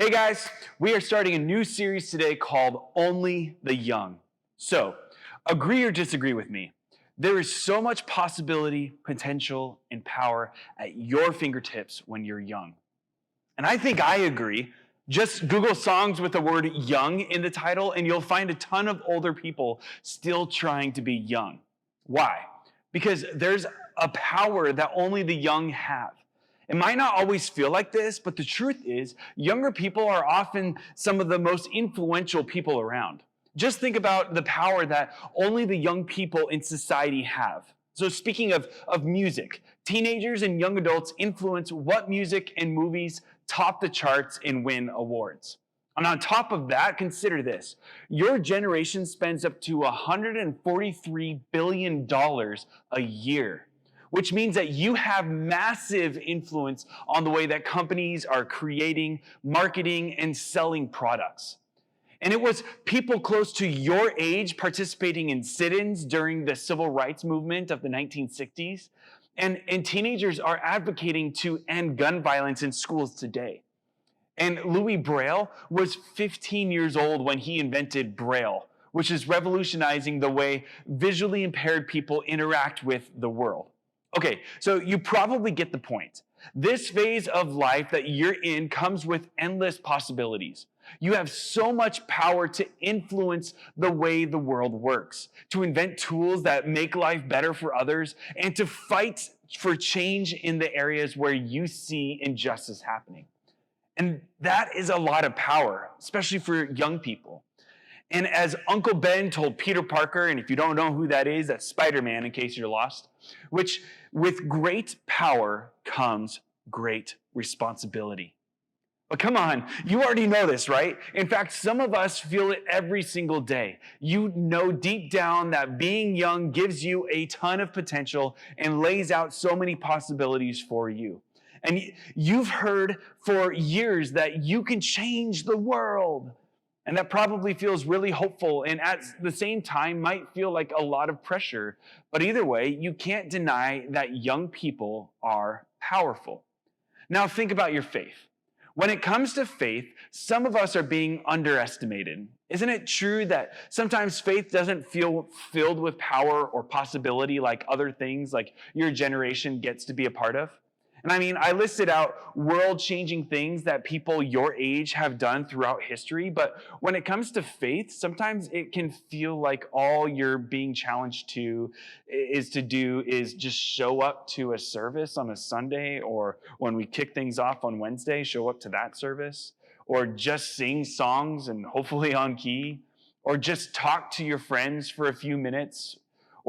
Hey guys, we are starting a new series today called Only the Young. So, agree or disagree with me, there is so much possibility, potential, and power at your fingertips when you're young. And I think I agree. Just Google songs with the word young in the title, and you'll find a ton of older people still trying to be young. Why? Because there's a power that only the young have. It might not always feel like this, but the truth is, younger people are often some of the most influential people around. Just think about the power that only the young people in society have. So speaking of music, teenagers and young adults influence what music and movies top the charts and win awards. And on top of that, consider this. Your generation spends up to $143 billion a year, which means that you have massive influence on the way that companies are creating, marketing, and selling products. And it was people close to your age participating in sit-ins during the civil rights movement of the 1960s. And teenagers are advocating to end gun violence in schools today. And Louis Braille was 15 years old when he invented Braille, which is revolutionizing the way visually impaired people interact with the world. Okay, so you probably get the point. This phase of life that you're in comes with endless possibilities. You have so much power to influence the way the world works, to invent tools that make life better for others, and to fight for change in the areas where you see injustice happening. And that is a lot of power, especially for young people. And as Uncle Ben told Peter Parker, and if you don't know who that is, that's Spider-Man in case you're lost, which with great power comes great responsibility. But come on, you already know this, right? In fact, some of us feel it every single day. You know deep down that being young gives you a ton of potential and lays out so many possibilities for you. And you've heard for years that you can change the world. And that probably feels really hopeful and at the same time might feel like a lot of pressure. But either way, you can't deny that young people are powerful. Now think about your faith. When it comes to faith, some of us are being underestimated. Isn't it true that sometimes faith doesn't feel filled with power or possibility like other things like your generation gets to be a part of? And I mean, I listed out world-changing things that people your age have done throughout history, but when it comes to faith, sometimes it can feel like all you're being challenged to do is just show up to a service on a Sunday, or when we kick things off on Wednesday, show up to that service, or just sing songs and hopefully on key, or just talk to your friends for a few minutes,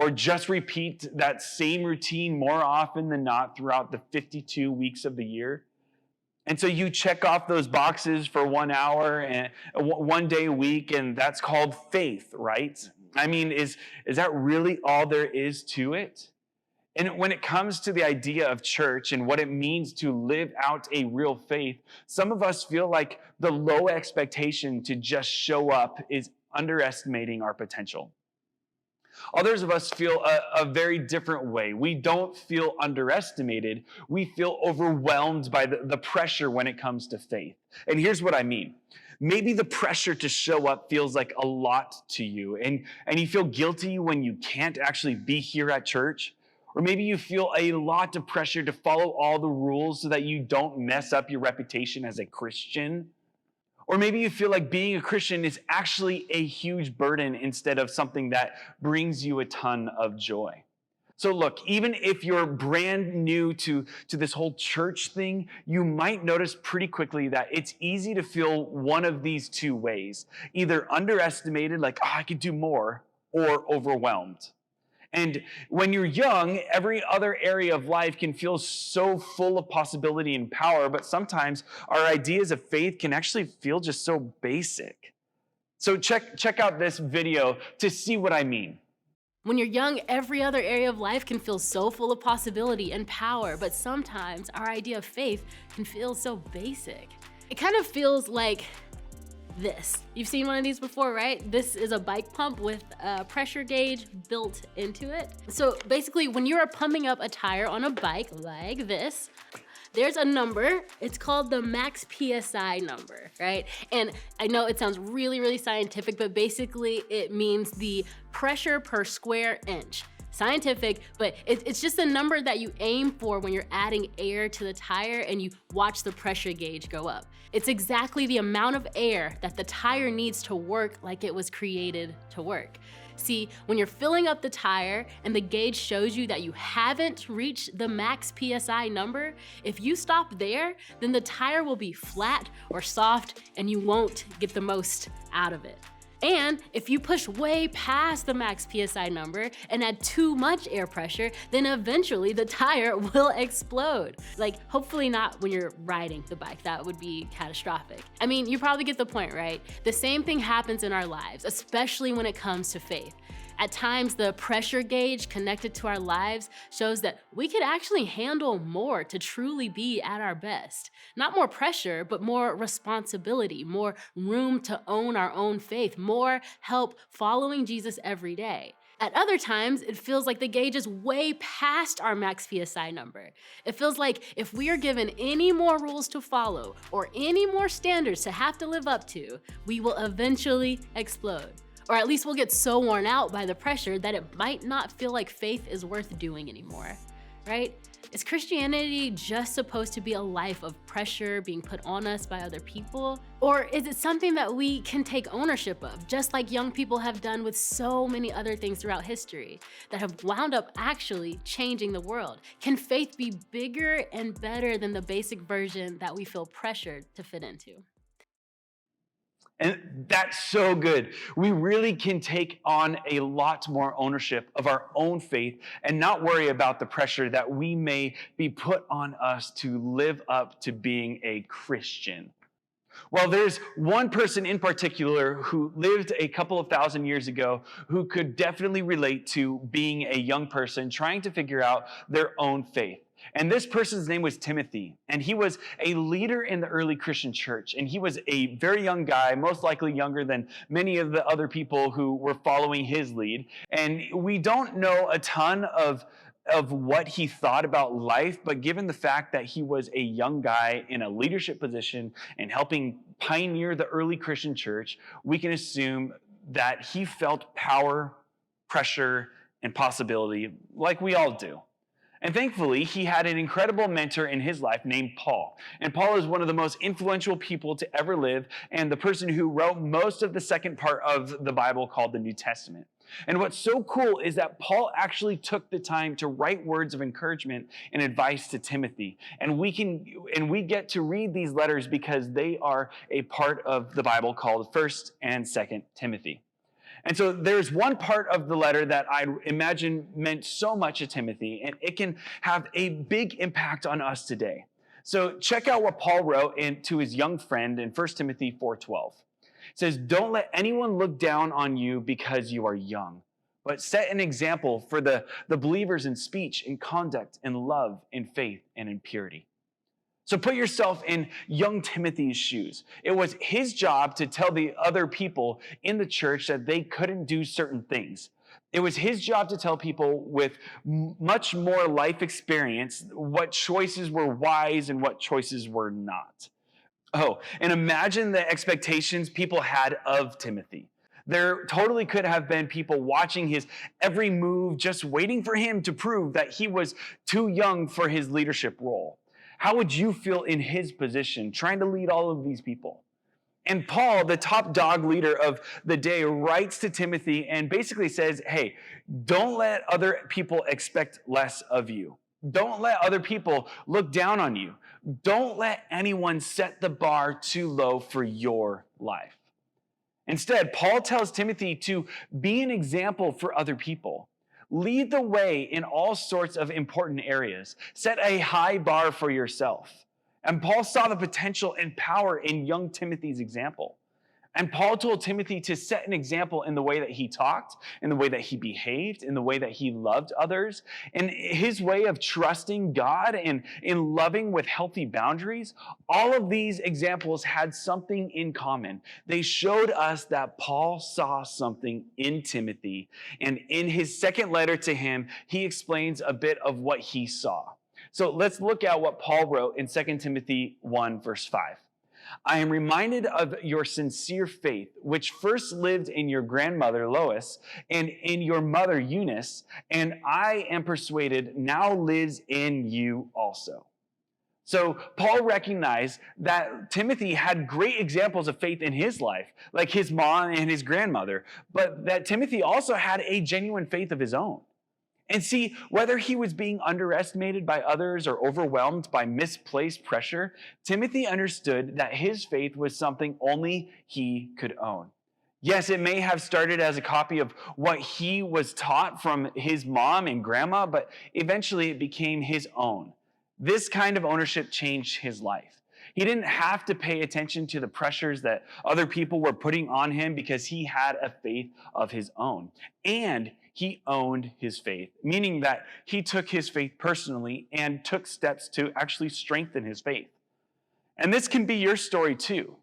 or just repeat that same routine more often than not throughout the 52 weeks of the year. And so you check off those boxes for 1 hour and 1 day a week, and that's called faith, right? I mean, is that really all there is to it? And when it comes to the idea of church and what it means to live out a real faith, some of us feel like the low expectation to just show up is underestimating our potential. Others of us feel a very different way. We don't feel underestimated. We feel overwhelmed by the pressure when it comes to faith. And here's what I mean. Maybe the pressure to show up feels like a lot to you, and you feel guilty when you can't actually be here at church. Or maybe you feel a lot of pressure to follow all the rules so that you don't mess up your reputation as a Christian. Or maybe you feel like being a Christian is actually a huge burden instead of something that brings you a ton of joy. So look, even if you're brand new to this whole church thing, you might notice pretty quickly that it's easy to feel one of these two ways. Either underestimated, like, I could do more, or overwhelmed. And when you're young, every other area of life can feel so full of possibility and power, but sometimes our ideas of faith can actually feel just so basic. So check out this video to see what I mean. When you're young, every other area of life can feel so full of possibility and power, but sometimes our idea of faith can feel so basic. It kind of feels like this. You've seen one of these before, right? This is a bike pump with a pressure gauge built into it. So basically, when you're pumping up a tire on a bike like this, There's a number, it's called the max PSI number, right? And I know it sounds really, really scientific, but basically it means the pressure per square inch. Scientific, but it's just a number that you aim for when you're adding air to the tire and you watch the pressure gauge go up. It's exactly the amount of air that the tire needs to work like it was created to work. See, when you're filling up the tire and the gauge shows you that you haven't reached the max PSI number, if you stop there, then the tire will be flat or soft and you won't get the most out of it. And if you push way past the max PSI number and add too much air pressure, then eventually the tire will explode. Like, hopefully not when you're riding the bike, that would be catastrophic. I mean, you probably get the point, right? The same thing happens in our lives, especially when it comes to faith. At times, the pressure gauge connected to our lives shows that we could actually handle more to truly be at our best. Not more pressure, but more responsibility, more room to own our own faith, more help following Jesus every day. At other times, it feels like the gauge is way past our max PSI number. It feels like if we are given any more rules to follow or any more standards to have to live up to, we will eventually explode. Or at least we'll get so worn out by the pressure that it might not feel like faith is worth doing anymore, right? Is Christianity just supposed to be a life of pressure being put on us by other people? Or is it something that we can take ownership of, just like young people have done with so many other things throughout history that have wound up actually changing the world? Can faith be bigger and better than the basic version that we feel pressured to fit into? And that's so good. We really can take on a lot more ownership of our own faith and not worry about the pressure that we may be put on us to live up to being a Christian. Well, there's one person in particular who lived a couple of thousand years ago who could definitely relate to being a young person trying to figure out their own faith. And this person's name was Timothy, and he was a leader in the early Christian church, and he was a very young guy, most likely younger than many of the other people who were following his lead. And we don't know a ton of what he thought about life, but given the fact that he was a young guy in a leadership position and helping pioneer the early Christian church, we can assume that he felt power, pressure, and possibility like we all do. And thankfully, he had an incredible mentor in his life named Paul. And Paul is one of the most influential people to ever live and the person who wrote most of the second part of the Bible called the New Testament. And what's so cool is that Paul actually took the time to write words of encouragement and advice to Timothy. And we get to read these letters because they are a part of the Bible called 1st and 2nd Timothy. And so there's one part of the letter that I imagine meant so much to Timothy, and it can have a big impact on us today. So check out what Paul wrote to his young friend in 1 Timothy 4:12. It says, "Don't let anyone look down on you because you are young, but set an example for the believers in speech, in conduct, in love, in faith, and in purity." So put yourself in young Timothy's shoes. It was his job to tell the other people in the church that they couldn't do certain things. It was his job to tell people with much more life experience what choices were wise and what choices were not. Oh, and imagine the expectations people had of Timothy. There totally could have been people watching his every move, just waiting for him to prove that he was too young for his leadership role. How would you feel in his position, trying to lead all of these people? And Paul, the top dog leader of the day, writes to Timothy and basically says, hey, don't let other people expect less of you. Don't let other people look down on you. Don't let anyone set the bar too low for your life. Instead, Paul tells Timothy to be an example for other people. Lead the way in all sorts of important areas. Set a high bar for yourself. And Paul saw the potential and power in young Timothy's example. And Paul told Timothy to set an example in the way that he talked, in the way that he behaved, in the way that he loved others, in his way of trusting God and in loving with healthy boundaries. All of these examples had something in common. They showed us that Paul saw something in Timothy. And in his second letter to him, he explains a bit of what he saw. So let's look at what Paul wrote in 2 Timothy 1, verse 5. I am reminded of your sincere faith, which first lived in your grandmother Lois and in your mother Eunice, and I am persuaded now lives in you also. So Paul recognized that Timothy had great examples of faith in his life, like his mom and his grandmother, but that Timothy also had a genuine faith of his own. And see, whether he was being underestimated by others or overwhelmed by misplaced pressure, Timothy understood that his faith was something only he could own. Yes, it may have started as a copy of what he was taught from his mom and grandma, but eventually it became his own. This kind of ownership changed his life. He didn't have to pay attention to the pressures that other people were putting on him because he had a faith of his own. And he owned his faith, meaning that he took his faith personally and took steps to actually strengthen his faith. And this can be your story too.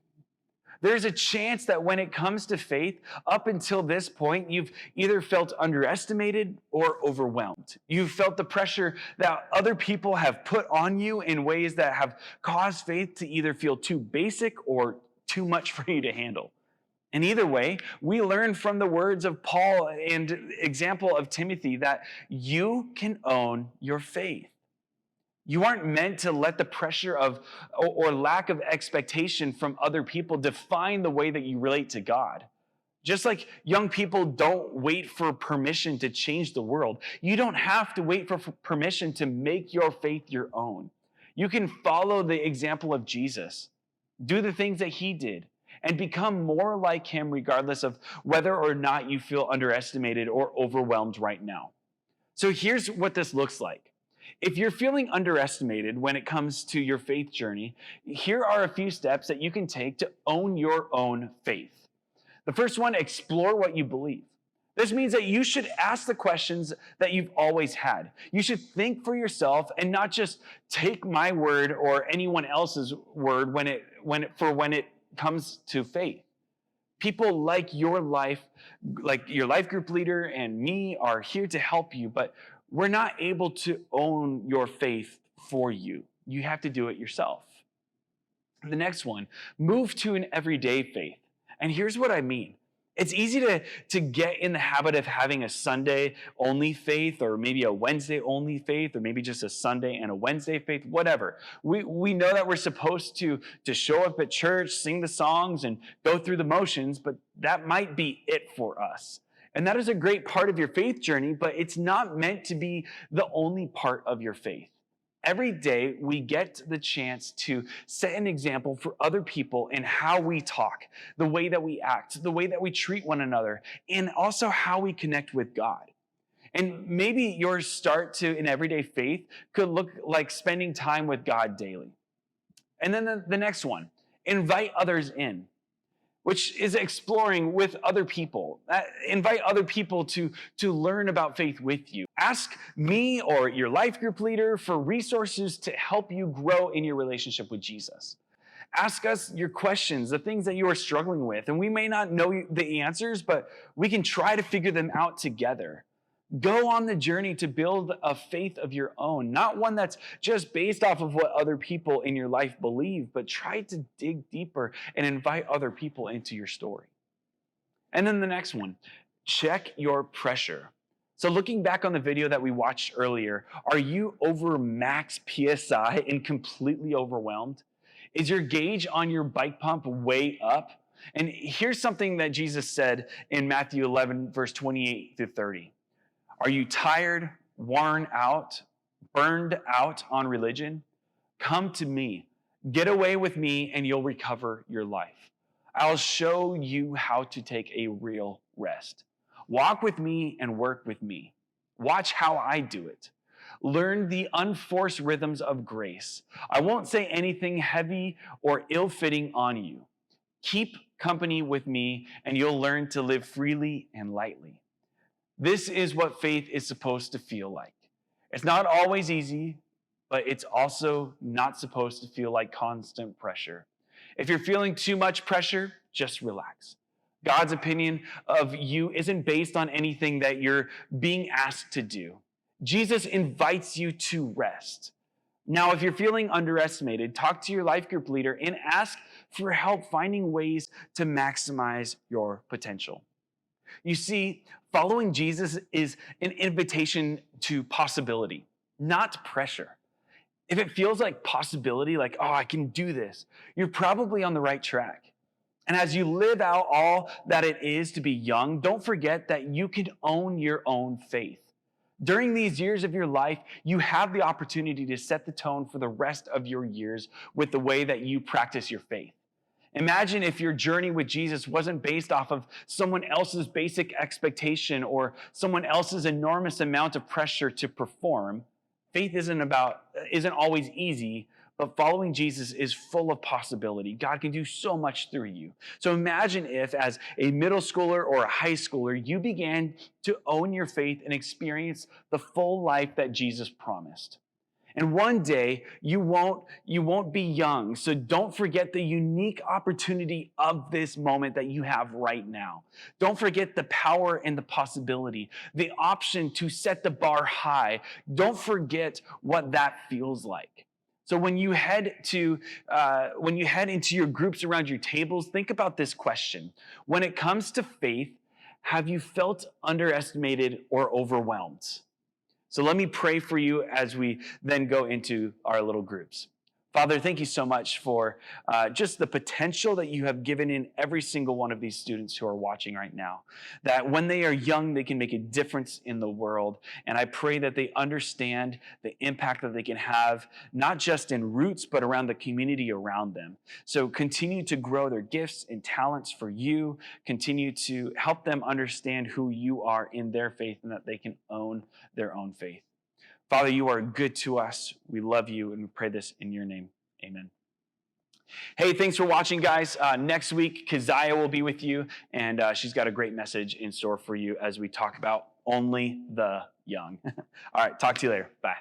There's a chance that when it comes to faith, up until this point, you've either felt underestimated or overwhelmed. You've felt the pressure that other people have put on you in ways that have caused faith to either feel too basic or too much for you to handle. And either way, we learn from the words of Paul and example of Timothy that you can own your faith. You aren't meant to let the pressure of or lack of expectation from other people define the way that you relate to God. Just like young people don't wait for permission to change the world, you don't have to wait for permission to make your faith your own. You can follow the example of Jesus, do the things that he did, and become more like him regardless of whether or not you feel underestimated or overwhelmed right now. So here's what this looks like. If you're feeling underestimated when it comes to your faith journey, here are a few steps that you can take to own your own faith. The first one, explore what you believe. This means that you should ask the questions that you've always had. You should think for yourself and not just take my word or anyone else's word when it comes to faith. People like your life group leader and me are here to help you, but we're not able to own your faith for you. You have to do it yourself. The next one, move to an everyday faith. And here's what I mean. It's easy to get in the habit of having a Sunday only faith, or maybe a Wednesday only faith, or maybe just a Sunday and a Wednesday faith, whatever. We know that we're supposed to show up at church, sing the songs, and go through the motions, but that might be it for us. And that is a great part of your faith journey, but it's not meant to be the only part of your faith. Every day, we get the chance to set an example for other people in how we talk, the way that we act, the way that we treat one another, and also how we connect with God. And maybe your start to an everyday faith could look like spending time with God daily. And then the next one, invite others in, which is exploring with other people. Invite other people to learn about faith with you. Ask me or your life group leader for resources to help you grow in your relationship with Jesus. Ask us your questions, the things that you are struggling with, and we may not know the answers, but we can try to figure them out together. Go on the journey to build a faith of your own, not one that's just based off of what other people in your life believe, but try to dig deeper and invite other people into your story. And then the next one, check your pressure. So looking back on the video that we watched earlier, are you over max PSI and completely overwhelmed? Is your gauge on your bike pump way up? And here's something that Jesus said in Matthew 11, verse 28 through 30. Are you tired, worn out, burned out on religion? Come to me. Get away with me and you'll recover your life. I'll show you how to take a real rest. Walk with me and work with me. Watch how I do it. Learn the unforced rhythms of grace. I won't say anything heavy or ill-fitting on you. Keep company with me and you'll learn to live freely and lightly. This is what faith is supposed to feel like. It's not always easy, but it's also not supposed to feel like constant pressure. If you're feeling too much pressure, just relax. God's opinion of you isn't based on anything that you're being asked to do. Jesus invites you to rest. Now, if you're feeling underestimated, talk to your life group leader and ask for help finding ways to maximize your potential. You see, following Jesus is an invitation to possibility, not pressure. If it feels like possibility, like, oh, I can do this, you're probably on the right track. And as you live out all that it is to be young, don't forget that you can own your own faith. During these years of your life, you have the opportunity to set the tone for the rest of your years with the way that you practice your faith. Imagine if your journey with Jesus wasn't based off of someone else's basic expectation or someone else's enormous amount of pressure to perform. Faith isn't always easy, but following Jesus is full of possibility. God can do so much through you. So imagine if, as a middle schooler or a high schooler, you began to own your faith and experience the full life that Jesus promised. And one day you won't be young. So don't forget the unique opportunity of this moment that you have right now. Don't forget the power and the possibility, the option to set the bar high. Don't forget what that feels like. So when you head into your groups around your tables, think about this question. When it comes to faith, have you felt underestimated or overwhelmed? So let me pray for you as we then go into our little groups. Father, thank you so much for just the potential that you have given in every single one of these students who are watching right now. That when they are young, they can make a difference in the world. And I pray that they understand the impact that they can have, not just in Roots, but around the community around them. So continue to grow their gifts and talents for you. Continue to help them understand who you are in their faith and that they can own their own faith. Father, you are good to us. We love you, and we pray this in your name. Amen. Hey, thanks for watching, guys. Next week, Keziah will be with you, and she's got a great message in store for you as we talk about only the young. All right, talk to you later. Bye.